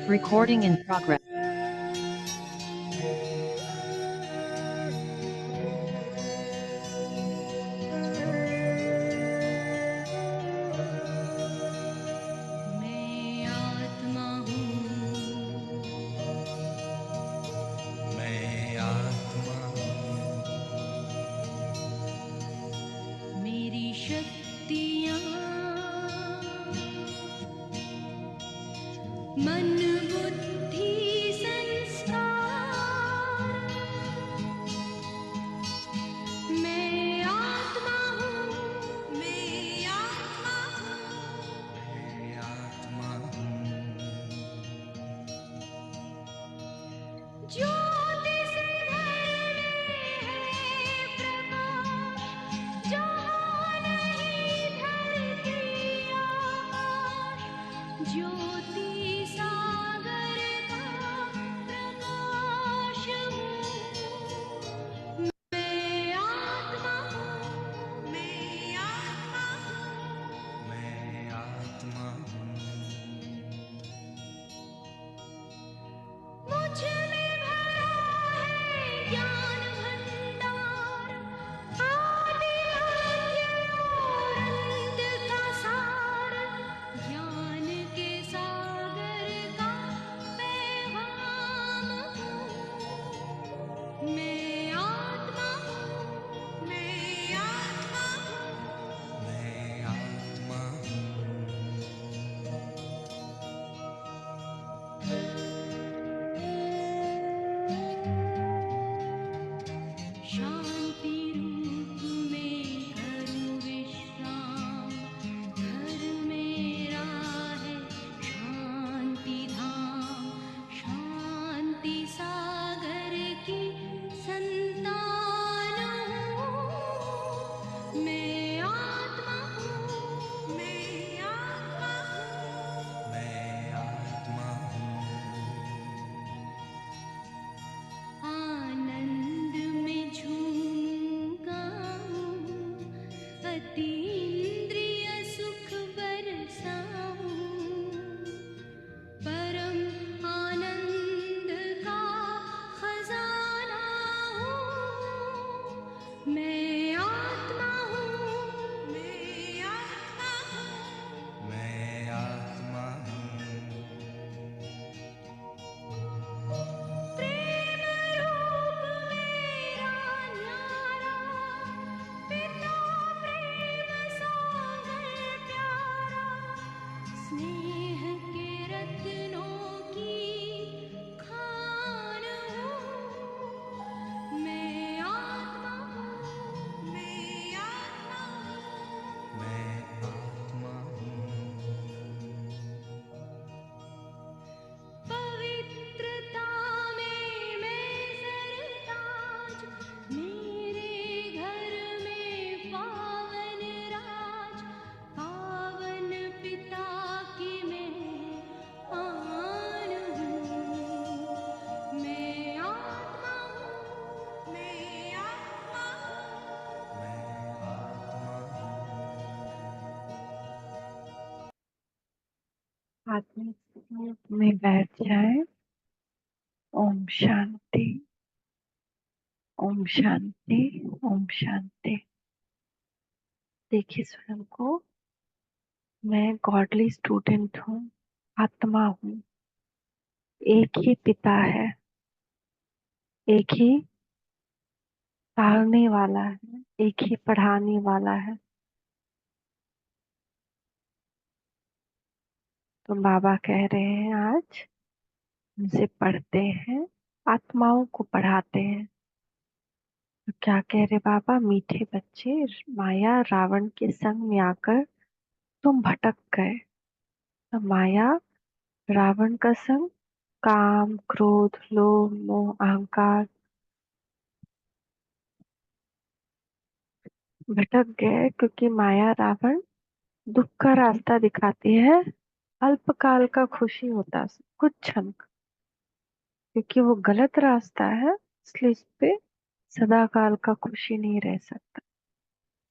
Recording in progress. मैं आत्मा हूँ, मैं आत्मा हूँ, मेरी शक्तियाँ मन बुद्धि संस्कार। मैं आत्मा हूँ, मैं आत्मा हूँ, मैं आत्मा हूँ, ज्योति से है प्रकाश, जहाँ नहीं धरती आकाश, ज्योति सागर का प्रकाश हूँ। मैं आत्मा हूँ, मैं आत्मा हूँ, मैं आत्मा हूँ, मुझ में भरा है ज्ञान भंडार, आदि मध्य और अंत का सार, ज्ञान के सागर का पैगाम हूँ। मैं आत्मा हूँ, मैं आत्मा हूँ, मैं आत्मा हूँ, शांति रूप में करूँ विश्राम, घर मेरा है शांति धाम, शांति सागर की संतान हूँ। मैं आत्मा हूँ, मैं आत्मा हूँ, मैं आत्मा हूँ, आनंद में झूमूंगा हूँ, अतीन्द्रिय सुख बरसाऊं, परम आनंद का खजाना हूँ। मैं आत्मा हूँ, मैं आत्मा हूँ, मैं आत्मा हूँ, प्रेम रूप मेरा न्यारा, पिता प्रेम सागर प्यारा, स्नेह के रत्नों की खान हूँ। मैं आत्मा हूँ, मैं आत्मा हूँ, मैं आत्मा हूँ, पवित्रता में मैं सरताज, मेरे घर में पावन राज, पावन पिता की मैं आन हूँ। मैं आत्मा हूँ, मैं आत्मा हूँ, मैं आत्मा हूँ, आत्मिक रूप में बैठ जाए। ओम शांति, ओम शांति, ओम शांति। देखिए स्वयं को, मैं गॉडली स्टूडेंट हूँ, आत्मा हूँ। एक ही पिता है, एक ही पालने वाला है, एक ही पढ़ाने वाला है। तो बाबा कह रहे हैं आज उनसे पढ़ते हैं, आत्माओं को पढ़ाते हैं। तो क्या कह रहे बाबा, मीठे बच्चे, माया रावण के संग में आकर तुम भटक गए। तो माया रावण का संग, काम क्रोध लोभ मोह अहंकार, भटक गए क्योंकि माया रावण दुख का रास्ता दिखाती है। अल्पकाल का खुशी होता है कुछ क्षण का, क्योंकि वो गलत रास्ता है, इसलिए इस पे सदा काल का खुशी नहीं रह सकता।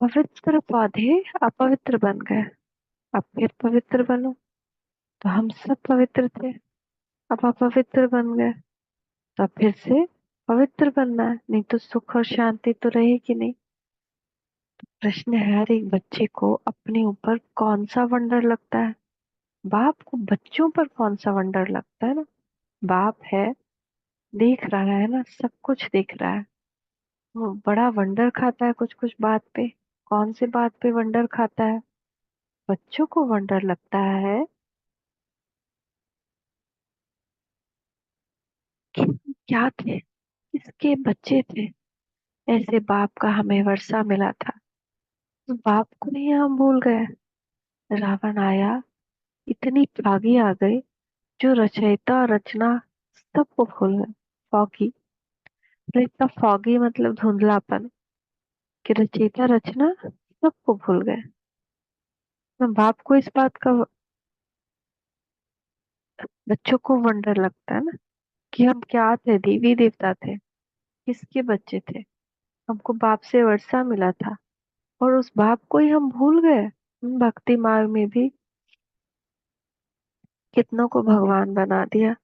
पवित्र पौधे अपवित्र बन गए, अब फिर पवित्र बनो। तो हम सब पवित्र थे, अब आप पवित्र बन गए, तो अब फिर से पवित्र बनना है, नहीं तो सुख और शांति तो रहेगी नहीं। प्रश्न है, हर एक बच्चे को अपने ऊपर कौन सा वंडर लगता है? बाप को बच्चों पर कौन सा वंडर लगता है ना? बाप है, देख रहा है ना, सब कुछ देख रहा है। वो बड़ा वंडर खाता है कुछ कुछ बात पे। कौन से बात पे वंडर खाता है? बच्चों को वंडर लगता है कि हम क्या थे, किसके बच्चे थे। ऐसे बाप का हमें वर्षा मिला था, तो बाप को नहीं हम भूल गए। रावण आया, इतनी भागी आ गई, जो रचयिता रचना सबको भूल गए। फॉगी, तो इतना फॉगी मतलब धुंधलापन, कि रचयिता रचना सबको भूल गए। तो बाप को इस बात का, बच्चों को वंडर लगता है ना, कि हम क्या थे, देवी देवता थे, किसके बच्चे थे। हमको बाप से वर्षा मिला था, और उस बाप को ही हम भूल गए। भक्ति मार्ग में भी कितनों को भगवान बना दिया,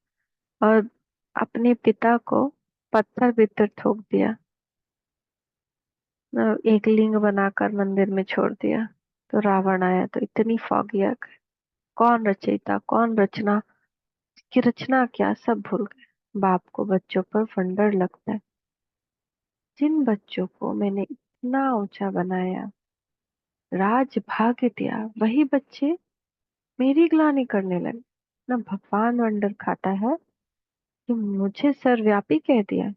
और अपने पिता को पत्थर भीतर थोक दिया, एक लिंग बनाकर मंदिर में छोड़ दिया। तो रावण आया तो इतनी फॉगी आ गई, कौन रचयिता कौन रचना, की रचना क्या, सब भूल गए। बाप को बच्चों पर वंडर लगता है। जिन बच्चों को मैंने इतना ऊंचा बनाया, राज भाग्य दिया, वही बच्चे मेरी ग्लानि करने लगे ना। भगवान वंडर खाता है कि मुझे सर्वव्यापी कह दिया।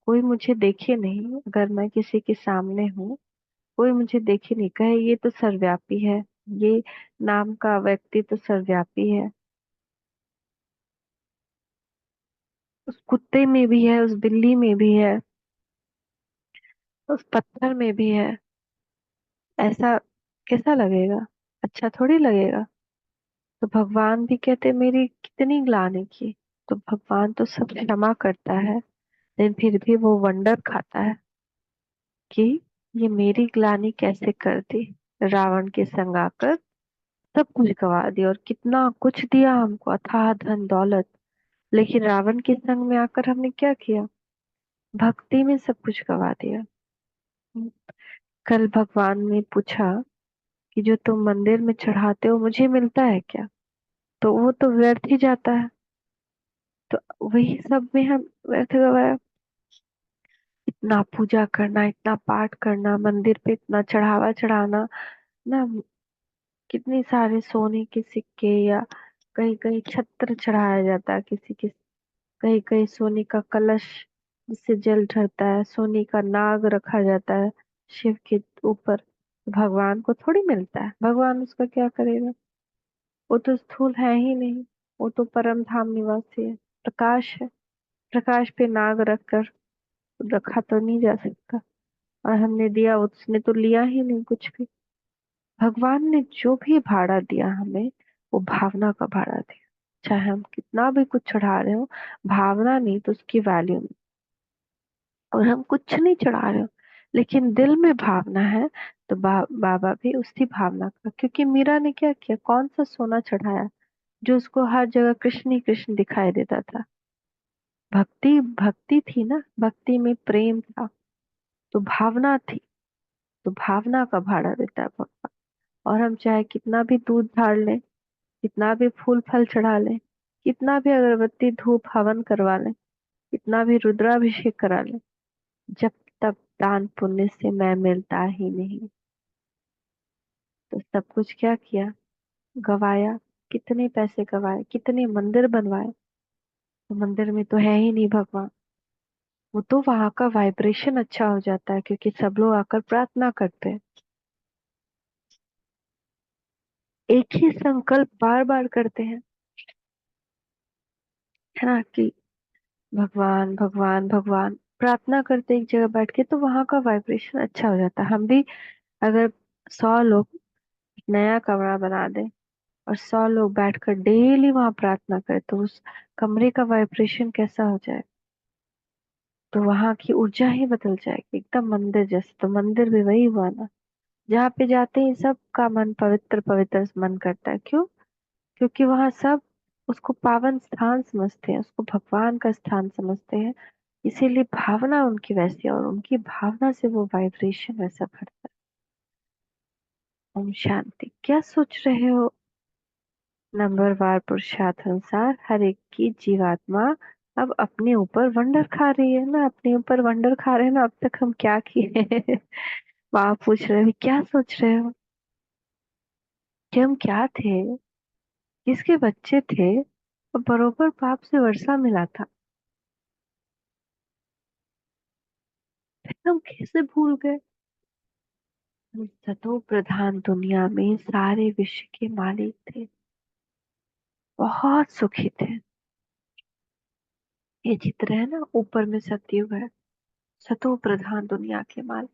कोई मुझे देखे नहीं, अगर मैं किसी के सामने हूँ, कोई मुझे देखे नहीं, कहे ये तो सर्वव्यापी है, ये नाम का व्यक्ति तो सर्वव्यापी है। उस कुत्ते में भी है, उस बिल्ली में भी है, उस पत्थर में भी है। ऐसा कैसा लगेगा? अच्छा थोड़ी लगेगा। तो भगवान भी कहते मेरी कितनी ग्लानि की। तो भगवान तो सब क्षमा करता है, लेकिन फिर भी वो वंडर खाता है कि ये मेरी ग्लानि कैसे कर दी। रावण के संग आकर सब कुछ गवा दिया, और कितना कुछ दिया हमको, अथाह धन दौलत। लेकिन रावण के संग में आकर हमने क्या किया? भक्ति में सब कुछ गवा दिया। कल भगवान ने पूछा कि जो तुम मंदिर में चढ़ाते हो मुझे मिलता है क्या? तो वो तो व्यर्थ ही जाता है। तो वही सब में हम व्यर्थ गवाया। इतना पूजा करना, इतना पाठ करना, मंदिर पे इतना चढ़ावा चढ़ाना ना, कितनी सारे सोने के सिक्के, या कहीं कहीं छत्र चढ़ाया जाता है किसी के, कहीं कहीं सोने का कलश जिससे जल ढरता है, सोने का नाग रखा जाता है शिव के ऊपर। भगवान को थोड़ी मिलता है, भगवान उसका क्या करेगा? वो तो स्थूल है ही नहीं, वो तो परम धाम निवासी है, प्रकाश है। प्रकाश पे नाग रख कर रखा तो नहीं जा सकता। और हमने दिया, उसने तो लिया ही नहीं कुछ भी। भगवान ने जो भी भाड़ा दिया हमें, वो भावना का भाड़ा दिया। चाहे हम कितना भी कुछ चढ़ा रहे हो, भावना नहीं तो उसकी वैल्यू नहीं। और हम कुछ नहीं चढ़ा रहे हो, लेकिन दिल में भावना है, तो बाबा भी उसी भावना का। क्योंकि मीरा ने क्या किया, कौन सा सोना चढ़ाया जो उसको हर जगह कृष्ण ही कृष्ण दिखाई देता था? भक्ति, भक्ति थी ना, भक्ति में प्रेम था, तो भावना थी। तो भावना का भाड़ा देता है भगवान। और हम चाहे कितना भी दूध ढाल लें, कितना भी फूल फल चढ़ा लें, कितना भी अगरबत्ती धूप हवन करवा लें, कितना भी रुद्राभिषेक करा लें, जब तक दान पुण्य से मैं मिलता ही नहीं, तो सब कुछ क्या किया? गवाया। कितने पैसे गवाए, कितने मंदिर बनवाए, तो मंदिर में तो है ही नहीं भगवान। वो तो वहां का वाइब्रेशन अच्छा हो जाता है, क्योंकि सब लोग आकर प्रार्थना करते हैं, एक ही संकल्प बार बार करते हैं, है ना, कि भगवान भगवान भगवान। प्रार्थना करते एक जगह बैठ के, तो वहां का वाइब्रेशन अच्छा हो जाता है। हम भी अगर 100 लोग नया कमरा बना दें, और 100 लोग बैठकर डेली वहां प्रार्थना करें, तो उस कमरे का वाइब्रेशन कैसा हो जाए? तो वहां की ऊर्जा ही बदल जाएगी, एकदम मंदिर जैसे। तो मंदिर भी वही हुआ ना, जहाँ पे जाते हैं सबका मन पवित्र पवित्र मन करता है। क्यों? क्योंकि वहां सब उसको पावन स्थान समझते हैं, उसको भगवान का स्थान समझते हैं। इसीलिए भावना उनकी वैसी है और उनकी भावना से वो वाइब्रेशन वैसा भरता है। ओम शांति। क्या सोच रहे हो? नंबरवार पुरुषार्थानुसार हर एक की जीवात्मा अब अपने ऊपर वंडर खा रही है ना, अपने ऊपर वंडर खा रहे हैं ना। अब तक हम क्या किए? वहां पूछ रहे हो क्या सोच रहे हो कि हम क्या थे, किसके बच्चे थे, और बरोबर बाप से वर्षा मिला था, फिर हम कैसे भूल गए? हम सतो प्रधान दुनिया में सारे विश्व के मालिक थे, बहुत सुखी थे। ये चित्र है ना, ऊपर में सतयुग है, सतो प्रधान दुनिया के मालिक।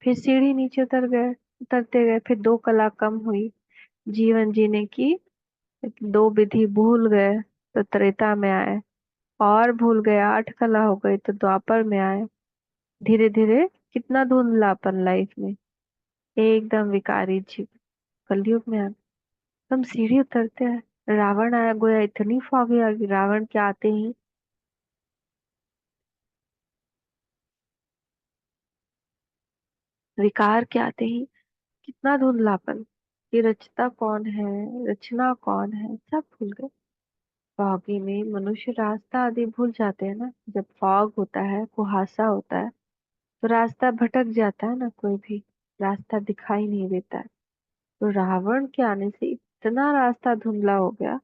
फिर सीढ़ी नीचे उतर गए, उतरते गए, फिर 2 कला कम हुई जीवन जीने की, 2 विधि भूल गए तो त्रेता में आए, और भूल गए 8 कला हो गई तो द्वापर में आए। धीरे धीरे कितना धुंधलापन लाइफ में, एकदम विकारी जीव कलयुग में आ गए। हम सीढ़ी उतरते हैं, रावण आया, गोया इतनी फॉगी आ गई रावण के आते ही, विकार के आते ही कितना धुंधलापन, ये रचता कौन है, रचना कौन है, सब भूल गए। फॉगी में मनुष्य रास्ता आदि भूल जाते हैं ना, जब फॉग होता है, कुहासा होता है, तो रास्ता भटक जाता है ना, कोई भी रास्ता दिखाई नहीं देता है। तो रावण के आने से इतना रास्ता धुंधला हो गया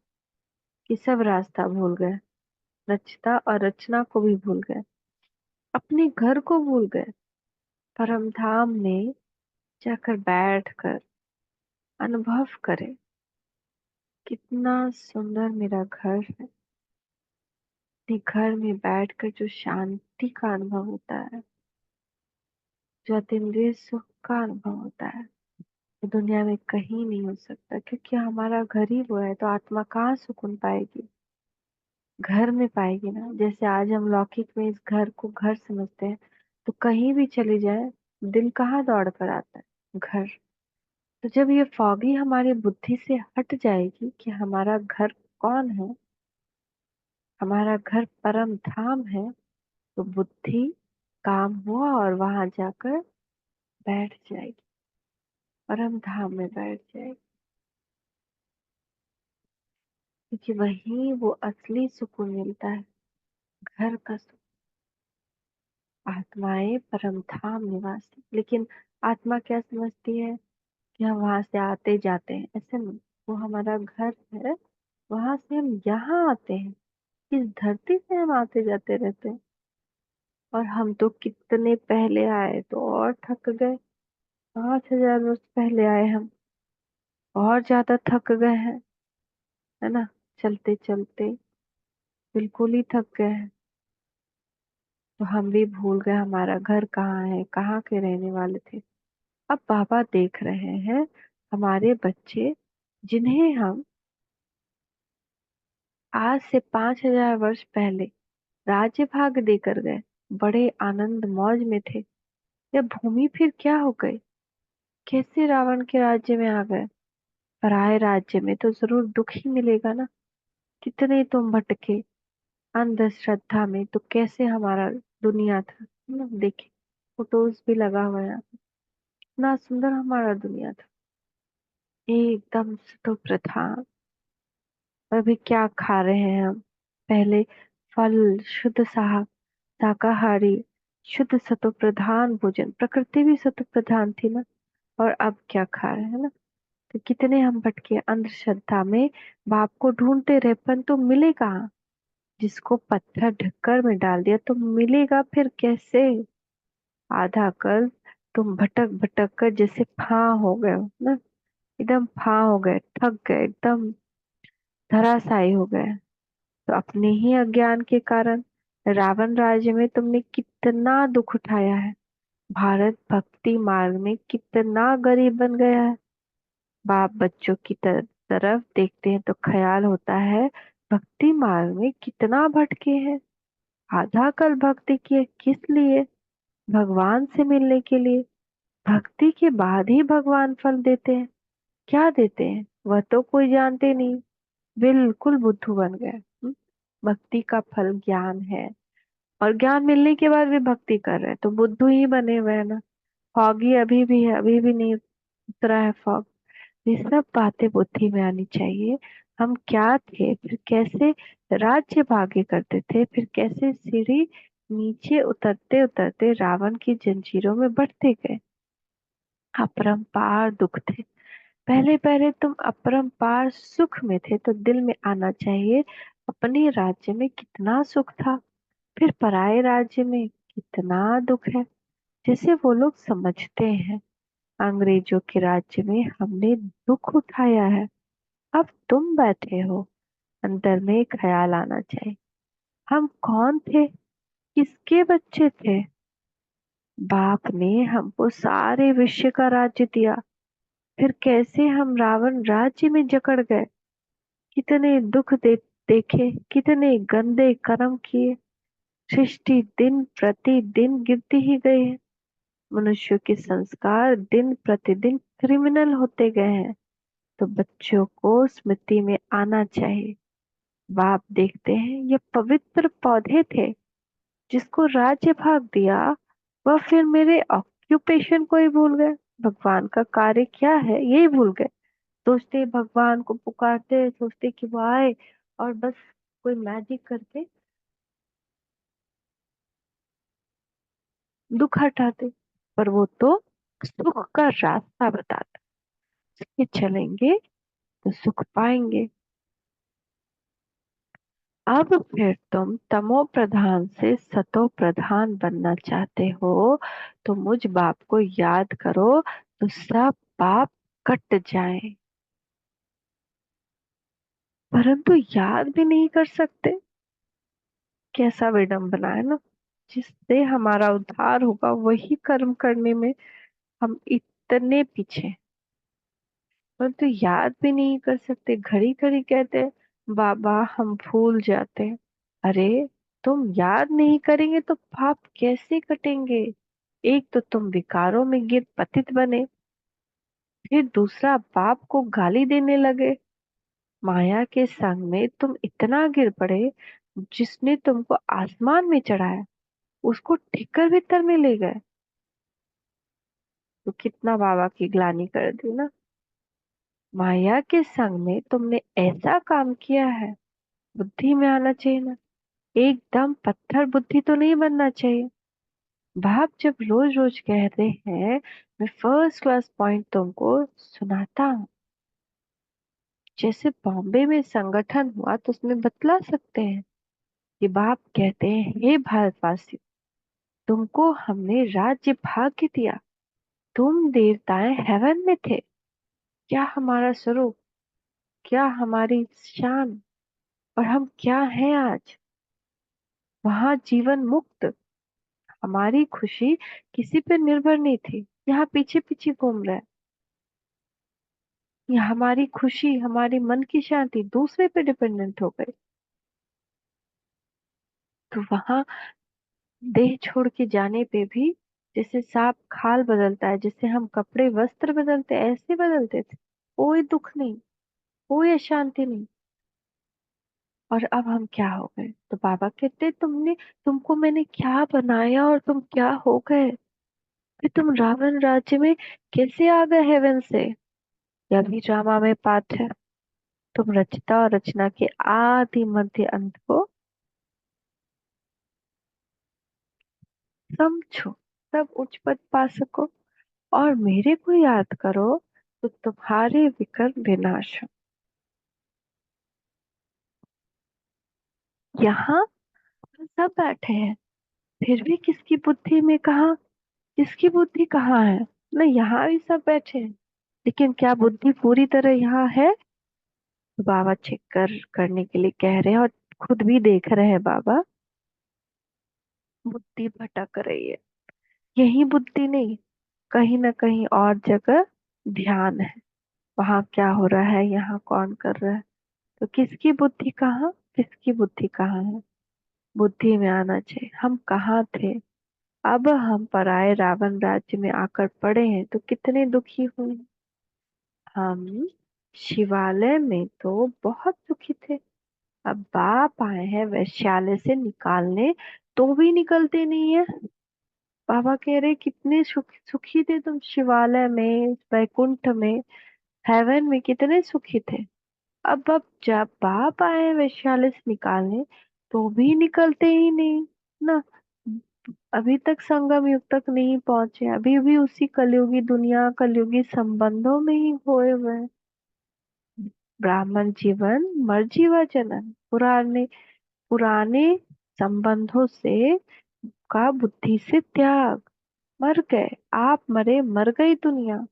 कि सब रास्ता भूल गए, रचता और रचना को भी भूल गए, अपने घर को भूल गए। परम धाम में जाकर बैठ कर अनुभव करें, कितना सुंदर मेरा घर है। अपने घर में बैठकर जो शांति का अनुभव होता है, जो अतीन्द्रिय सुख का अनुभव होता है, वो दुनिया में कहीं नहीं हो सकता, क्योंकि हमारा घर ही वो है। तो आत्मा कहाँ सुकून पाएगी? घर में पाएगी ना। जैसे आज हम लौकिक में इस घर को घर समझते हैं, तो कहीं भी चले जाए दिल कहाँ दौड़ कर आता है? घर। तो जब ये फॉगी हमारी बुद्धि से हट जाएगी कि हमारा घर कौन है, हमारा घर परम धाम है, तो बुद्धि काम हुआ और वहां जाकर बैठ जाएगी, परम धाम में बैठ जाएगी। क्योंकि वहीं वो असली सुकून मिलता है, घर का सुकून। आत्माएं परम धाम निवासी। लेकिन आत्मा क्या समझती है कि हम वहां से आते जाते हैं, ऐसे नहीं। वो हमारा घर है, वहां से हम यहाँ आते हैं, इस धरती से हम आते जाते रहते हैं। और हम तो कितने पहले आए तो और थक गए, 5,000 वर्ष पहले आए हम, और ज्यादा थक गए हैं, है ना। चलते चलते बिल्कुल ही थक गए हैं। तो हम भी भूल गए हमारा घर कहाँ है, कहाँ के रहने वाले थे। अब बाबा देख रहे हैं हमारे बच्चे, जिन्हें हम आज से 5,000 वर्ष पहले राज्य भाग देकर गए, बड़े आनंद मौज में थे। यह भूमि फिर क्या हो गई? कैसे रावण के राज्य में आ गए? पराए राज्य में तो जरूर दुख ही मिलेगा ना। कितने तुम भटके अंधश्रद्धा में, तो कैसे हमारा दुनिया था ना। देखिए, फोटोज भी लगा हुआ है, इतना सुंदर हमारा दुनिया था, एकदम सुतो प्रधान। अभी क्या खा रहे हैं हम? पहले फल, शुद्ध शाकाहारी, शुद्ध सतो प्रधान भोजन, प्रकृति भी सतो प्रधान थी ना। और अब क्या खा रहे हैं ना। तो कितने हम भटके अंधश्रद्धा में, बाप को ढूंढते रहे, पर तो मिले कहाँ? जिसको पत्थर ढक्कर में डाल दिया तो मिलेगा फिर कैसे? आधा कल तुम भटक भटक कर जैसे फां हो गए हो ना, एकदम फां हो गए, थक गए, एकदम धराशायी हो गए। तो अपने ही अज्ञान के कारण रावण राज्य में तुमने कितना दुख उठाया है। भारत भक्ति मार्ग में कितना गरीब बन गया है। बाप बच्चों की तरफ देखते हैं तो ख्याल होता है भक्ति मार्ग में कितना भटके हैं। आधा कल भक्ति किए किस लिए? भगवान से मिलने के लिए। भक्ति के बाद ही भगवान फल देते हैं। क्या देते हैं वह तो कोई जानते नहीं। बिल्कुल बुद्धू बन गए। भक्ति का फल ज्ञान है, और ज्ञान मिलने के बाद भी भक्ति कर रहे हैं तो बुद्धू ही बने हुए हैं ना। फॉगी अभी भी है, अभी भी नहीं उतरा है फॉग। ये सब बातें बुद्धि में आनी चाहिए। हम क्या थे, फिर कैसे राज्य भाग्य करते थे, फिर कैसे सीढ़ी नीचे उतरते उतरते रावण की जंजीरों में बढ़ते गए। अपरंपार दुख थे। पहले पहले तुम अपरंपार सुख में थे तो दिल में आना चाहिए अपने राज्य में कितना सुख था, फिर पराये राज्य में कितना दुख है। जैसे वो लोग समझते हैं अंग्रेजों के राज्य में हमने दुख उठाया है, अब तुम बैठे हो। अंदर में ख्याल आना चाहिए, हम कौन थे, किसके बच्चे थे। बाप ने हमको सारे विश्व का राज्य दिया, फिर कैसे हम रावण राज्य में जकड़ गए। कितने दुख देखे, कितने गंदे कर्म किए। सृष्टि दिन प्रतिदिन गिरती ही गई है। मनुष्य के संस्कार दिन प्रतिदिन क्रिमिनल होते गए हैं। तो बच्चों को स्मृति में आना चाहिए। बाप देखते हैं ये पवित्र पौधे थे जिसको राज्य भाग दिया, वह फिर मेरे ऑक्यूपेशन को ही भूल गए। भगवान का कार्य क्या है यही भूल गए। सोचते भगवान को पुकारते, सोचते कि वो आए और बस कोई मैजिक करके दुख हटाते। पर वो तो सुख का रास्ता बताता, ये चलेंगे तो सुख पाएंगे। अब फिर तुम तमो प्रधान से सतो प्रधान बनना चाहते हो तो मुझ बाप को याद करो तो सब पाप कट जाए। परंतु याद भी नहीं कर सकते, कैसा विडंबना है ना। जिससे हमारा उद्धार होगा वही कर्म करने में हम इतने पीछे, परंतु याद भी नहीं कर सकते। घड़ी घड़ी कहते हैं बाबा हम भूल जाते हैं। अरे तुम याद नहीं करेंगे तो पाप कैसे कटेंगे। एक तो तुम विकारों में गिर पतित बने, फिर दूसरा बाप को गाली देने लगे। माया के संग में तुम इतना गिर पड़े, जिसने तुमको आसमान में चढ़ाया उसको ठिकर भीतर में ले गए। तो कितना बाबा की ग्लानि कर दी ना। माया के संग में तुमने ऐसा काम किया है, बुद्धि में आना चाहिए ना। एकदम पत्थर बुद्धि तो नहीं बनना चाहिए। बाप जब रोज रोज कहते हैं मैं फर्स्ट क्लास पॉइंट तुमको सुनाता हूँ। जैसे बॉम्बे में संगठन हुआ तो उसमें बतला सकते हैं कि बाप कहते हैं हे भारतवासी, तुमको हमने राज्य भाग्य दिया, तुम देवताएं हेवन में थे। क्या हमारा स्वरूप, क्या हमारी शान, और हम क्या हैं आज। वहां जीवन मुक्त, हमारी खुशी किसी पे निर्भर नहीं थी। यहाँ पीछे पीछे घूम रहा है। यहाँ हमारी खुशी, हमारी मन की शांति दूसरे पे डिपेंडेंट हो गई। तो वहां देह छोड़ के जाने पे भी जैसे सांप खाल बदलता है, जैसे हम कपड़े वस्त्र बदलते ऐसे बदलते थे। कोई दुख नहीं, कोई अशांति नहीं। और अब हम क्या हो गए। तो बाबा कहते तुमने, तुमको मैंने क्या बनाया और तुम क्या हो गए। फिर तुम रावण राज्य में कैसे आ गए हेवन से। यह भी ड्रामा में पाठ है। तुम रचता और रचना के आदि मध्य अंत को समझो, तब उच्च पद पा सको। और मेरे को याद करो तो तुम्हारे विकर्म विनाश हो। यहाँ सब बैठे हैं, फिर भी किसकी बुद्धि में कहा, किसकी बुद्धि कहाँ है। ना यहाँ भी सब बैठे हैं, लेकिन क्या बुद्धि पूरी तरह यहाँ है। तो बाबा चेक करने के लिए कह रहे हैं, और खुद भी देख रहे हैं बाबा। बुद्धि भटक रही है, यही बुद्धि नहीं, कहीं ना कहीं और जगह ध्यान है। वहां क्या हो रहा है, यहाँ कौन कर रहा है। तो किसकी बुद्धि कहाँ, किसकी बुद्धि कहाँ है। बुद्धि में आना चाहिए हम कहाँ थे। अब हम पराए रावण राज्य में आकर पड़े हैं तो कितने दुखी हुए। हम शिवालय में तो बहुत सुखी थे। अब बाप आए हैं वैश्यालय से निकालने, तो भी निकलते नहीं है। बाबा कह रहे कितने सुखी थे तुम शिवालय में, वैकुंठ में, हेवन में कितने सुखी थे। अब जब बाप आए हैं वैश्यालय से निकालने, तो भी निकलते ही नहीं ना। अभी तक संगम युग तक नहीं पहुंचे, अभी भी उसी कलयुगी दुनिया, कलयुगी संबंधों में ही खोए हुए हैं। ब्राह्मण जीवन, मर्जीवा जनन, पुराने पुराने संबंधों से का बुद्धि से त्याग। मर गए, आप मरे, मर गई दुनिया।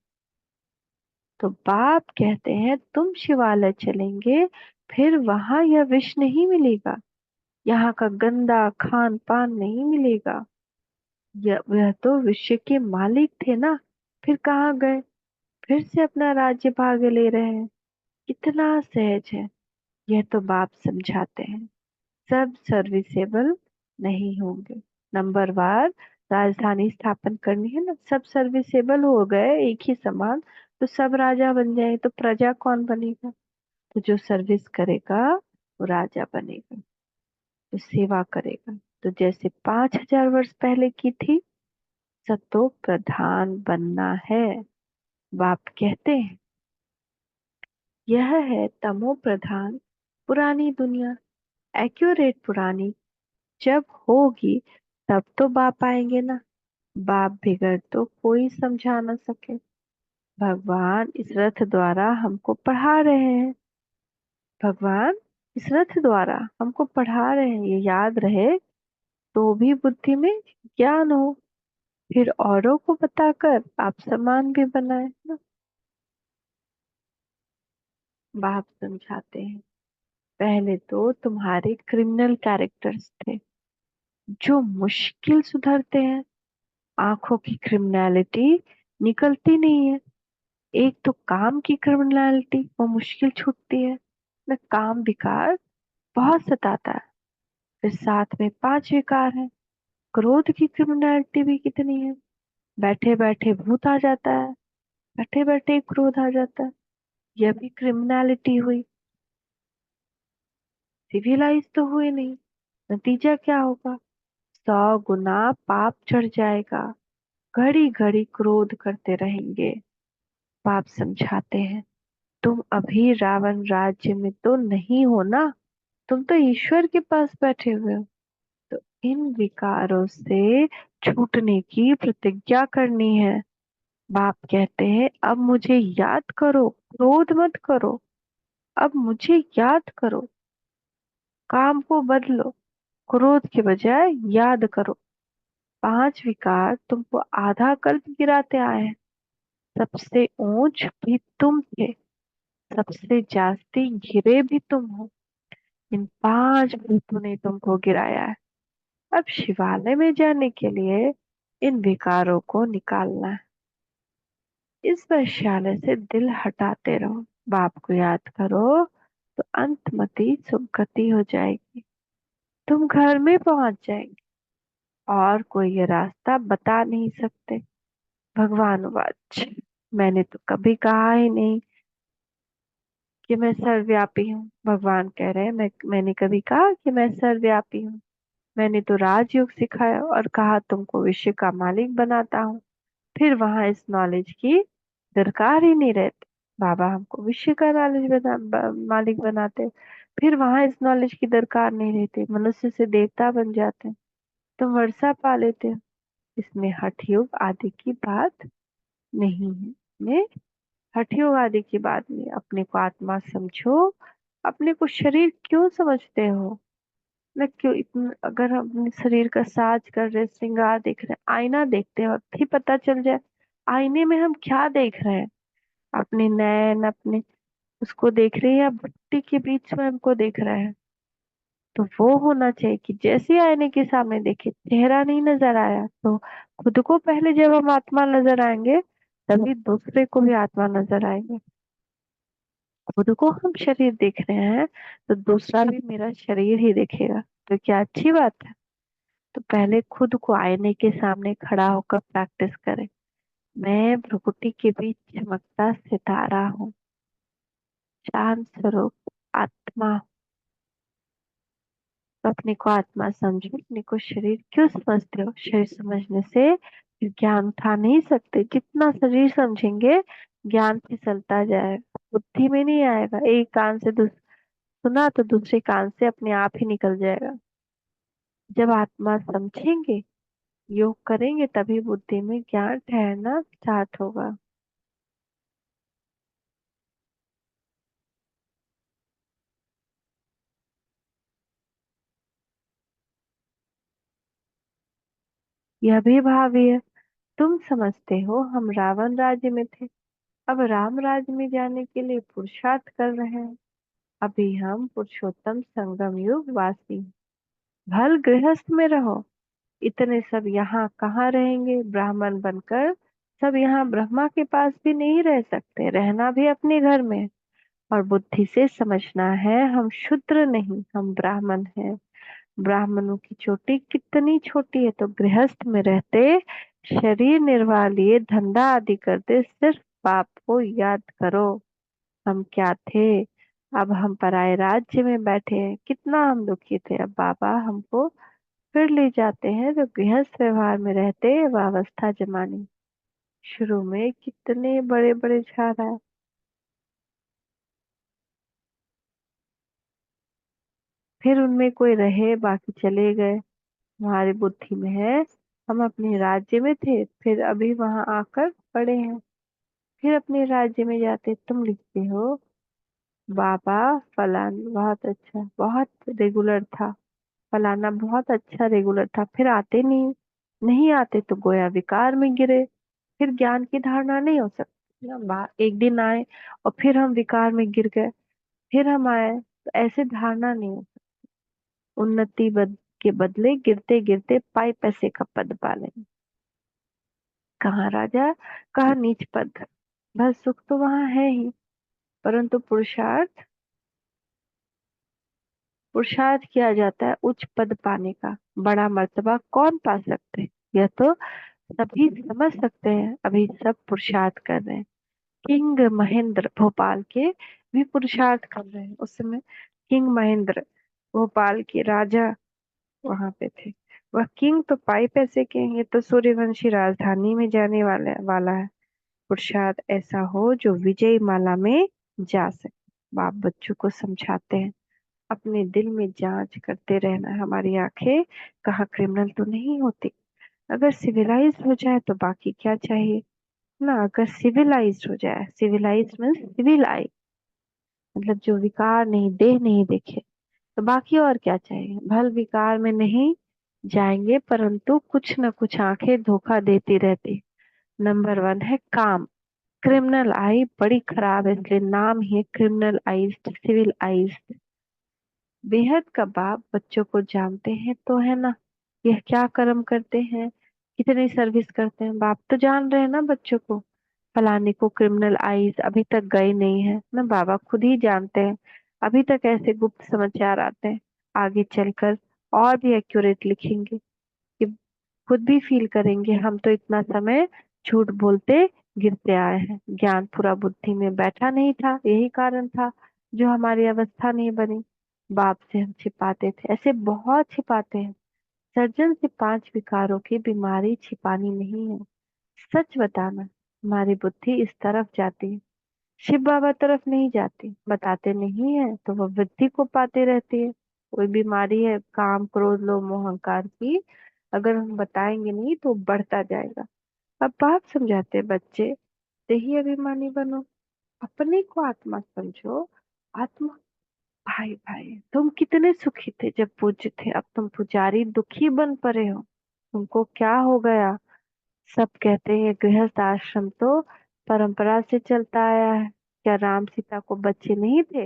तो बाप कहते हैं तुम शिवालय चलेंगे, फिर वहां यह विष नहीं मिलेगा, यहाँ का गंदा खान पान नहीं मिलेगा। वह तो विश्व के मालिक थे ना, फिर कहाँ गए, फिर से अपना राज्य भाग ले रहे हैं। कितना सहज है। यह तो बाप समझाते हैं। सब सर्विसेबल नहीं होंगे। नंबर वार राजधानी स्थापन करनी है ना, सब सर्विसेबल हो गए एक ही समान, तो सब राजा बन जाए, तो प्रजा कौन बनेगा। तो जो सर्विस करेगा वो राजा बनेगा, जो सेवा करेगा। तो जैसे 5,000 वर्ष पहले की थी, सतो प्रधान बनना है। बाप कहते हैं यह है तमो प्रधान पुरानी दुनिया। एक्यूरेट पुरानी जब होगी, तब तो बाप आएंगे ना। बाप बिगड़ तो कोई समझा ना सके। भगवान इस रथ द्वारा हमको पढ़ा रहे हैं। भगवान इस रथ द्वारा हमको पढ़ा रहे हैं, ये याद रहे, तो भी बुद्धि में ज्ञान हो, फिर औरों को बताकर आप समान भी बनाए ना। बाप समझाते हैं पहले तो तुम्हारे क्रिमिनल कैरेक्टर्स थे, जो मुश्किल सुधरते हैं। आंखों की क्रिमिनलिटी निकलती नहीं है। एक तो काम की क्रिमिनलिटी, वो मुश्किल छूटती है न। काम विकार बहुत सताता है। फिर साथ में 5 विकार है। क्रोध की क्रिमिनलिटी भी कितनी है। बैठे बैठे भूत आ जाता है, बैठे बैठे क्रोध आ जाता है। यह भी क्रिमिनलिटी हुई। सिविलाइज तो हुए नहीं, नतीजा क्या होगा। 100 गुना पाप चढ़ जाएगा। घड़ी घड़ी क्रोध करते रहेंगे। पाप समझाते हैं तुम अभी रावण राज्य में तो नहीं हो ना, तुम तो ईश्वर के पास बैठे हुए हो। तो इन विकारों से छूटने की प्रतिज्ञा करनी है। बाप कहते हैं अब मुझे याद करो, क्रोध मत करो। अब मुझे याद करो, काम को बदलो, क्रोध के बजाय याद करो। 5 विकार तुमको आधा कल्प गिराते आए हैं। सबसे ऊंच भी तुम थे, सबसे जास्ती घिरे भी तुम हो। इन 5 भूतों ने तुमको गिराया है। अब शिवालय में जाने के लिए इन विकारों को निकालना है। इस वैश्यालय से दिल हटाते रहो, बाप को याद करो, तो अंतमति सुगति हो जाएगी। तुम घर में पहुंच जाएंगे, और कोई ये रास्ता बता नहीं सकते। भगवान वाच, मैंने तो कभी कहा ही नहीं कि मैं सर्वव्यापी हूँ। भगवान कह रहे हैं मैंने कभी कहा कि मैं सर्वव्यापी हूँ। मैंने तो राजयोग सिखाया और कहा तुमको विश्व का मालिक बनाता हूँ। फिर वहां इस नॉलेज की दरकार ही नहीं रहती। बाबा हमको विश्व का नॉलेज मालिक बनाते, फिर वहां इस नॉलेज की दरकार नहीं रहती। मनुष्य से देवता बन जाते हैं, तुम वर्षा पा लेते हो। इसमें हठ योग आदि की बात नहीं है। में हठ योग आदि की बात नहीं। अपने को आत्मा समझो। अपने को शरीर क्यों समझते हो। मैं क्यों इतना, अगर हम अपने शरीर का साज कर रहे, श्रृंगार देख रहे हैं, आईना देखते वक्त ही पता चल जाए आईने में हम क्या देख रहे हैं। अपने नैन, अपने उसको देख रहे हैं या भट्टी के बीच में हमको देख रहे हैं। तो वो होना चाहिए कि जैसे आईने के सामने देखे, चेहरा नहीं नजर आया तो खुद को पहले जब हम आत्मा नजर आएंगे, तभी दूसरे को भी आत्मा नजर आएंगे। खुद को हम शरीर देख रहे हैं, तो दूसरा भी मेरा शरीर ही देखेगा। तो क्या अच्छी बात है। तो पहले खुद को आईने के सामने खड़ा होकर प्रैक्टिस करें। मैं भ्रुकुटी के बीच चमकता सितारा हूँ। शांत स्वरूप आत्मा। अपने को आत्मा समझो, अपने को शरीर क्यों समझते हो? शरीर समझने से फिर ज्ञान उठा नहीं सकते। जितना शरीर समझेंगे ज्ञान फिसलता जाएगा, बुद्धि में नहीं आएगा। एक कान से सुना तो दूसरे कान से अपने आप ही निकल जाएगा। जब आत्मा समझेंगे, योग करेंगे, तभी बुद्धि में ज्ञान ठहरना स्टार्ट होगा। यह भी भावी है। तुम समझते हो हम रावण राज्य में थे, अब राम राज्य में जाने के लिए पुरुषार्थ कर रहे हैं। अभी हम पुरुषोत्तम संगम युग वासी हैं। भल गृहस्थ में रहो। इतने सब यहाँ कहाँ रहेंगे ब्राह्मण बनकर? सब यहाँ ब्रह्मा के पास भी नहीं रह सकते, रहना भी अपने घर में। और बुद्धि से समझना है, हम शूद्र नहीं, हम ब्राह्मण हैं। ब्राह्मणों की चोटी कितनी छोटी है, तो गृहस्थ में रहते, शरीर निर्वाह लिए धंधा आदि करते, सिर्फ बाप को याद करो। हम क्या थे, अब हम पराये राज्य में बैठे हैं। कितना हम दुखी थे, अब बाबा हमको फिर ले जाते हैं जो गृहस्थ व्यवहार में रहते वावस्था जमाने। शुरू में कितने बड़े बड़े झाड़ आए, फिर उनमें कोई रहे, बाकी चले गए। हमारी बुद्धि में है, हम अपने राज्य में थे, फिर अभी वहां आकर पड़े हैं। फिर अपने राज्य में जाते। तुम लिखते हो बाबा फलान बहुत अच्छा, बहुत रेगुलर था, फलाना बहुत अच्छा रेगुलर था, फिर आते नहीं। नहीं आते तो गोया विकार में गिरे। फिर ज्ञान की धारणा नहीं हो सकती ना। एक दिन आए और फिर हम विकार में गिर गए, फिर हम आए, तो ऐसे धारणा नहीं हो सकती। उन्नति के बदले गिरते गिरते पाई पैसे का पद पाले। कहाँ राजा, कहाँ नीच पद। बस सुख तो वहां है ही, परंतु पुरुषार्थ किया जाता है उच्च पद पाने का। बड़ा मर्तबा कौन पा सकते हैं? यह तो सभी समझ सकते हैं। अभी सब पुरुषार्थ कर रहे हैं। किंग महेंद्र भोपाल के भी पुरुषार्थ कर रहे हैं। उस समय किंग महेंद्र भोपाल के राजा वहां पे थे। वह किंग तो पाई पैसे के हैं, ये तो सूर्यवंशी राजधानी में जाने वाला है। पुरुषार्थ ऐसा हो जो विजय माला में जा सके। बाप बच्चों को समझाते हैं, अपने दिल में जांच करते रहना। हमारी आंखें कहाँ क्रिमिनल तो नहीं होती। अगर सिविलाइज हो जाए तो बाकी क्या चाहिए ना। अगर सिविलाइज हो जाए, सिविलाइज मीन्स सिविल आई, मतलब जो विकार नहीं, देह नहीं देखे, तो बाकी और क्या चाहिए। भल विकार में नहीं जाएंगे, परंतु कुछ न कुछ आंखें धोखा देती रहती। नंबर वन है काम। क्रिमिनल आई बड़ी खराब है, इसलिए नाम ही क्रिमिनल आईज, सिविल आईज। बेहद का बाप बच्चों को जानते हैं तो है ना, यह क्या कर्म करते हैं, कितनी सर्विस करते हैं। बाप तो जान रहे हैं ना बच्चों को। फलाने को क्रिमिनल आईज अभी तक गए नहीं है ना, बाबा खुद ही जानते हैं। अभी तक ऐसे गुप्त समाचार आते हैं, आगे चलकर और भी एक्यूरेट लिखेंगे कि खुद भी फील करेंगे हम तो इतना समय झूठ बोलते गिरते आए हैं। ज्ञान पूरा बुद्धि में बैठा नहीं था, यही कारण था जो हमारी अवस्था नहीं बनी। बाप से हम छिपाते थे, ऐसे बहुत छिपाते हैं। सर्जन से 5 विकारों की बीमारी छिपानी नहीं है, सच बताना। हमारी बुद्धि इस तरफ जाती है, शिव बाबा तरफ नहीं जाती। बताते नहीं है तो वह वृद्धि को पाते रहती है। कोई बीमारी है काम क्रोध लोभ मोह अहंकार की, अगर हम बताएंगे नहीं तो बढ़ता जाएगा। अब बाप समझाते हैं, बच्चे देही अभिमानी बनो, अपने को आत्मा समझो। आत्मा भाई भाई, तुम कितने सुखी थे जब पूज्य थे, अब तुम पुजारी दुखी बन पड़े हो। तुमको क्या हो गया? सब कहते हैं गृहस्थ आश्रम तो परंपरा से चलता आया है। क्या राम सीता को बच्चे नहीं थे?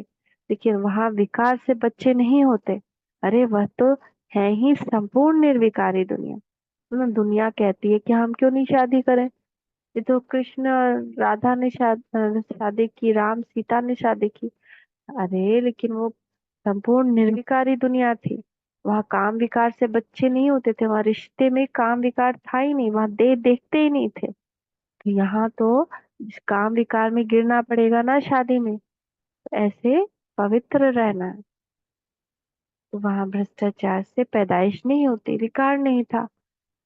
लेकिन वहां विकार से बच्चे नहीं होते। अरे वह तो है ही संपूर्ण निर्विकारी दुनिया। ना दुनिया कहती है कि हम क्यों नहीं शादी करें, ये तो कृष्ण और राधा ने शादी की, राम सीता ने शादी की। अरे लेकिन वो संपूर्ण निर्विकारी दुनिया थी। वहाँ काम विकार से बच्चे नहीं होते थे, वहाँ रिश्ते में काम विकार था ही नहीं, वहाँ देह देखते ही नहीं थे। तो यहाँ तो काम विकार में गिरना पड़ेगा ना शादी में। ऐसे पवित्र रहना है। तो वहां भ्रष्टाचार से पैदाइश नहीं होती, रिकॉर्ड नहीं था।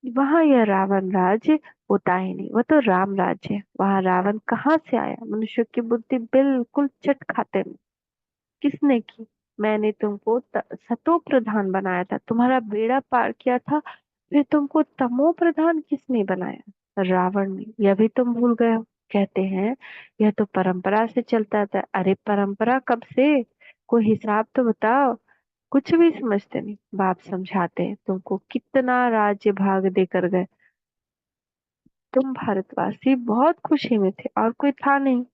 वहां यह रावण राज्य होता ही नहीं, वो तो राम राज्य है। वहां रावण कहाँ से आया? मनुष्य की बुद्धि बिल्कुल चट खाते में। किसने की? मैंने तुमको सतो प्रधान बनाया था, तुम्हारा बेड़ा पार किया था। फिर तुमको तमो प्रधान किसने बनाया? रावण ने। यह भी तुम भूल गए हो। कहते हैं यह तो परंपरा से चलता था। अरे परंपरा कब से? कोई हिसाब तो बताओ। कुछ भी समझते नहीं। बाप समझाते हैं, तुमको कितना राज्य भाग देकर गए। तुम भारतवासी बहुत खुशी में थे और कोई था नहीं।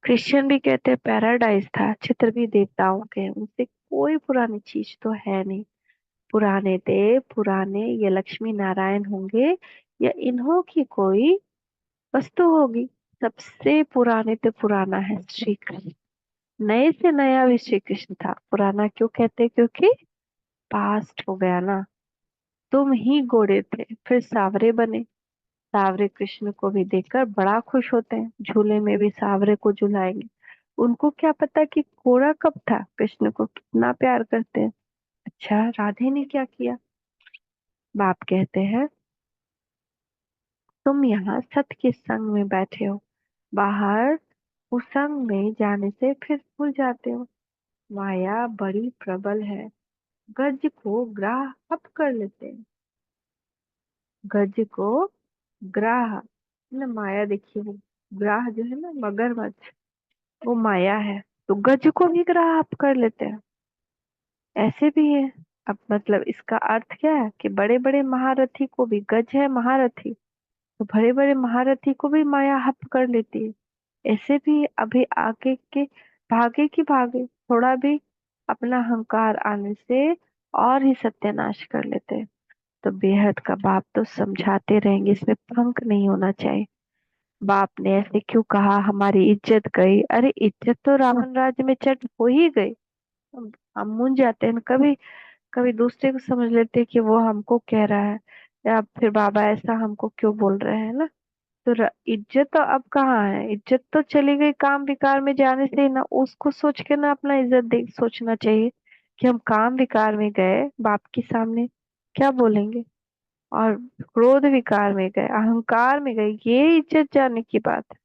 क्रिश्चियन भी कहते हैं पैराडाइज था, चित्र भी देवताओं के हैं, उनसे कोई पुरानी चीज तो है नहीं। पुराने देव पुराने, ये लक्ष्मी नारायण होंगे या इन्हों की कोई वस्तु होगी। सबसे पुराने तो पुराना है श्री कृष्ण। नए से नया भी श्री कृष्ण था। पुराना क्यों कहते? क्योंकि पास्ट हो गया ना। तुम ही गोरे थे, फिर सावरे बने। सावरे कृष्ण को भी देखकर बड़ा खुश होते हैं, झूले में भी सावरे को झुलाएंगे। उनको क्या पता कि घोड़ा कब था, कृष्ण को कितना प्यार करते हैं। अच्छा, राधे ने क्या किया? बाप कहते हैं तुम यहाँ सत्य के संग में बैठे हो, बाहर कुसंग में जाने से फिर भूल जाते हो। माया बड़ी प्रबल है, गज को ग्राहक कर लेते हैं। गज को ग्राह न माया, देखिए वो ग्राह जो है ना, मगरमच्छ, वो माया है। तो गज को भी ग्राह कर लेते हैं। ऐसे भी है। अब मतलब इसका अर्थ क्या है कि बड़े बड़े महारथी को भी, गज है महारथी, तो बड़े बड़े महारथी को भी माया हप कर लेती है। ऐसे भी अभी आगे के भागे की भागे, थोड़ा भी अपना अहंकार आने से और ही सत्यानाश कर लेते हैं। तो बेहद का बाप तो समझाते रहेंगे, इसमें पंख नहीं होना चाहिए। बाप ने ऐसे क्यों कहा? हमारी इज्जत गई। अरे इज्जत तो रावण राज्य में चट हो ही गई। हम मूंझ जाते हैं ना, कभी कभी दूसरे को समझ लेते हैं कि वो हमको कह रहा है, या फिर बाबा ऐसा हमको क्यों बोल रहे हैं ना। तो इज्जत तो अब कहाँ है? इज्जत तो चली गई काम विकार में जाने से ही ना। उसको सोच के ना अपना इज्जत देख सोचना चाहिए कि हम काम विकार में गए, बाप के सामने क्या बोलेंगे। और क्रोध विकार में गए, अहंकार में गए, ये इज्जत जाने की बात है।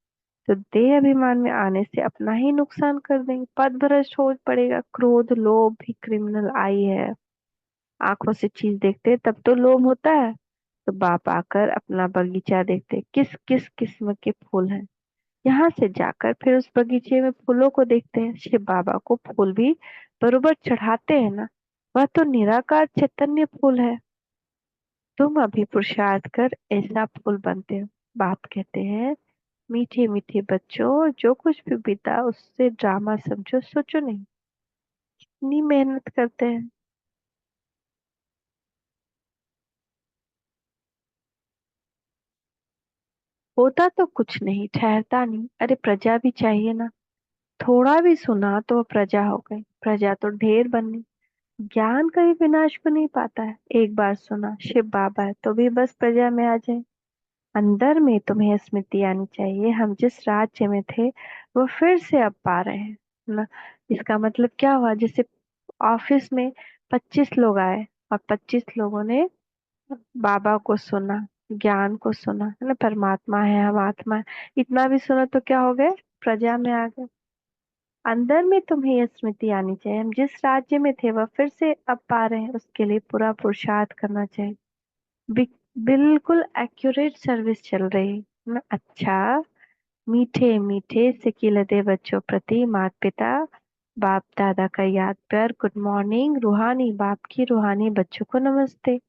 तो देह अभिमान में आने से अपना ही नुकसान कर देंगे, पद भ्रष्ट हो पड़ेगा। क्रोध लोभ भी क्रिमिनल आई है। आंखों से चीज देखते हैं तब तो लोभ होता है। तो बाप आकर अपना बगीचा देखते, किस किस किस्म के फूल हैं। यहाँ से जाकर फिर उस बगीचे में फूलों को देखते हैं। शिव बाबा को फूल भी बरोबर चढ़ाते हैं ना। वह तो निराकार चैतन्य फूल है। तुम अभी पुरुषार्थ कर ऐसा फूल बनते हो। बाप कहते हैं मीठे मीठे बच्चों, जो कुछ भी बीता उससे ड्रामा समझो, सोचो नहीं। इतनी मेहनत करते हैं। होता तो कुछ नहीं, ठहरता नहीं। अरे प्रजा भी चाहिए ना। थोड़ा भी सुना तो प्रजा हो गई, प्रजा तो ढेर बनी। ज्ञान कभी विनाश को नहीं पाता है। एक बार सुना शिव बाबा है तो भी बस प्रजा में आ जाए। अंदर में तुम्हें स्मृति आनी चाहिए, हम जिस राज्य में थे वो फिर से अब पा रहे हैं ना। इसका मतलब क्या हुआ? जैसे ऑफिस में 25 लोग आए और 25 लोगों ने बाबा को सुना, ज्ञान को सुना, है ना, परमात्मा है, हम आत्मा है। इतना भी सुना तो क्या हो गए? प्रजा में आ गए। अंदर में तुम्हें यह स्मृति आनी चाहिए, हम जिस राज्य में थे वह फिर से अब पा रहे हैं, उसके लिए पूरा पुरुषार्थ करना चाहिए। बि- बिल्कुल एक्यूरेट सर्विस चल रही है ना। अच्छा, मीठे मीठे सिकिलते बच्चों प्रति माता पिता बाप दादा का याद प्यार गुड मॉर्निंग। रूहानी बाप की रूहानी बच्चों को नमस्ते।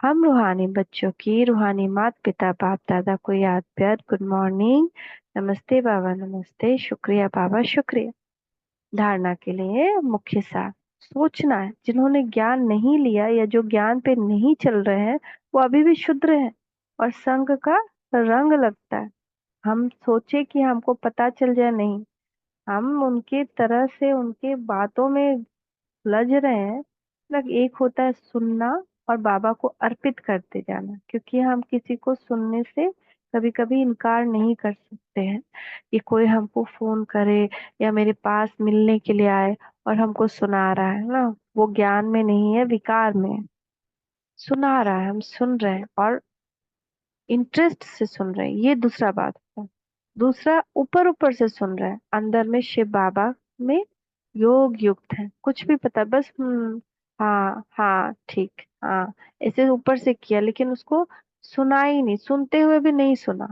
हम रूहानी बच्चों की रूहानी माता पिता बाप दादा को याद प्यार गुड मॉर्निंग। नमस्ते बाबा, नमस्ते, शुक्रिया बाबा, शुक्रिया। धारणा के लिए मुख्य सार सोचना है, जिन्होंने ज्ञान नहीं लिया या जो ज्ञान पे नहीं चल रहे हैं वो अभी भी शुद्र हैं और संघ का रंग लगता है। हम सोचे कि हमको पता चल जाए, नहीं, हम उनके तरह से उनके बातों में उलझ रहे हैं। मतलब एक होता है सुनना और बाबा को अर्पित करते जाना, क्योंकि हम किसी को सुनने से कभी कभी इनकार नहीं कर सकते हैं कि कोई हमको फोन करे या मेरे पास मिलने के लिए आए और हमको सुना रहा है ना, वो ज्ञान में नहीं है, विकार में है। सुना रहा है, हम सुन रहे हैं और इंटरेस्ट से सुन रहे हैं, ये दूसरा बात है। दूसरा, ऊपर ऊपर से सुन रहे हैं, अंदर में शिव बाबा में योग युक्त है, कुछ भी पता, बस हाँ हाँ ठीक हाँ, ऐसे ऊपर से किया लेकिन उसको सुना ही नहीं, सुनते हुए भी नहीं सुना,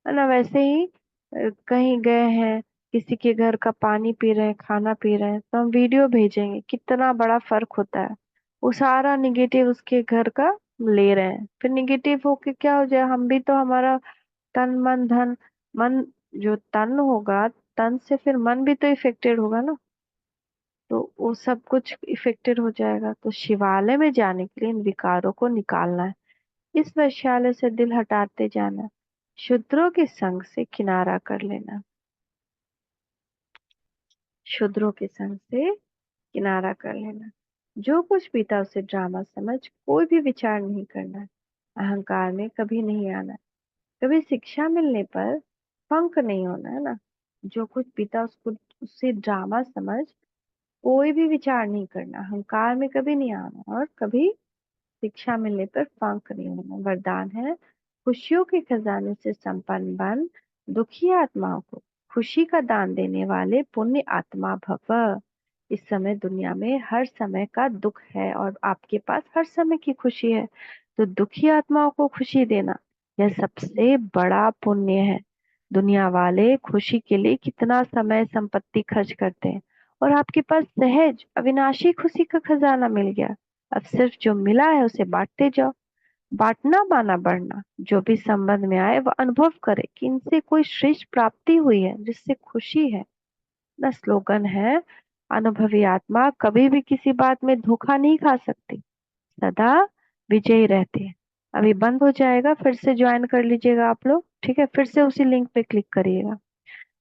है ना। वैसे ही कहीं गए हैं, किसी के घर का पानी पी रहे हैं, खाना पी रहे हैं, तो हम वीडियो भेजेंगे, कितना बड़ा फर्क होता है। वो सारा निगेटिव उसके घर का ले रहे हैं, फिर निगेटिव होके क्या हो जाए, हम भी तो हमारा तन मन धन, मन, जो तन होगा, तन से फिर मन भी तो इफेक्टेड होगा ना, तो वो सब कुछ इफेक्टेड हो जाएगा। तो शिवालय में जाने के लिए इन विकारों को निकालना है, इस वैश्यालय से दिल हटाते जाना, शूद्रों के संग से किनारा कर लेना, शूद्रों के संग से किनारा कर लेना। जो कुछ बीता उसे ड्रामा समझ कोई भी विचार नहीं करना है, अहंकार में कभी नहीं आना है, कभी शिक्षा मिलने पर पंक नहीं होना, है ना। जो कुछ बीता उसको उससे ड्रामा समझ कोई भी विचार नहीं करना, अहंकार में कभी नहीं आना और कभी शिक्षा मिलने पर पंख नहीं होना। वरदान है, खुशियों के खजाने से संपन्न बन, दुखी आत्माओं को खुशी का दान देने वाले पुण्य आत्मा भव। इस समय दुनिया में हर समय का दुख है और आपके पास हर समय की खुशी है, तो दुखी आत्माओं को खुशी देना यह सबसे बड़ा पुण्य है। दुनिया वाले खुशी के लिए कितना समय संपत्ति खर्च करते हैं और आपके पास सहज अविनाशी खुशी का खजाना मिल गया। अब सिर्फ जो मिला है उसे बांटते जाओ। बांटना माना बढ़ना, जो भी संबंध में आए वह अनुभव करे कि इनसे कोई श्रेष्ठ प्राप्ति हुई है जिससे खुशी है। न स्लोगन है, अनुभवी आत्मा कभी भी किसी बात में धोखा नहीं खा सकती, सदा विजयी रहते हैं। अभी बंद हो जाएगा, फिर से ज्वाइन कर लीजिएगा आप लोग, ठीक है, फिर से उसी लिंक पे क्लिक करिएगा।